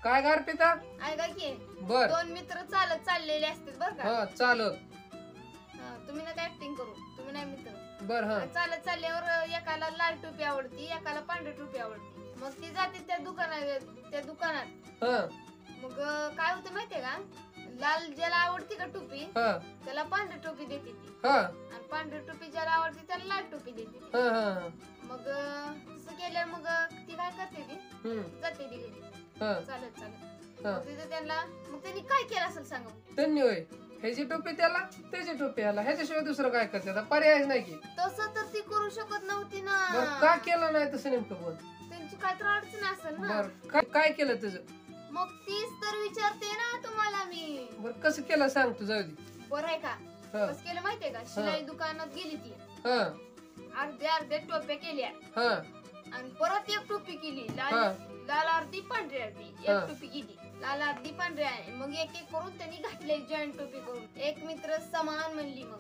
काय गार पिता ऐका की बर दोन मित्र चालत चाललेले असतात बर का. हा चालत तुम्ही नका ऍक्टिंग करू, तुम्ही नाही मित्र. बर हा चालत चालल्यावर एकाला लाल टोपी आवडती, एकाला पांढरी टोपी आवडती. मग ती जाते त्या दुकानात. हा मग काय होतं माहितीये का, लाल ज्याला आवडती का टोपी हा त्याला पांढरी टोपी देते ती, हा आणि पांढरी टोपी ज्याला आवडती त्याला लाल टोपी देते ती. हा मग तसं केल्यावर मग ती काय करते ती, जाते ती घरी हा चालत चालत. हा मग तिथे त्यांना, मग त्यांनी काय केलं असेल सांगा. त्यांनी होय ह्याची टोपी त्याला त्याची टोपी ह्याला, ह्याच्याशिवाय दुसरं काय करते आता, पर्यायच नाही की. तसं तर ती करू शकत नव्हती ना. बर का केलं नाही तसं नेमकं बोल. त्यांची काय तर अडचण असेल ना. बर काय केलं तुझं? मग तीच तर विचारते ना तुम्हाला मी. बर कसं केलं सांग तू, जाऊ दे. बरं आहे का, हा कसं केलं माहितीये का, शिलाई दुकानात गेली ती, हा अर्ध्या टोप्या केल्या, हा आणि परत एक टोपी केली लाल. हा. लाल अर्धी पांढरी अर्धी, हा. एक टोपी केली लाल अर्धी पांढरी आहे. मग एक एक करून त्यांनी घातले जॉईंट टोपी करून. एक मित्र समान म्हणली मग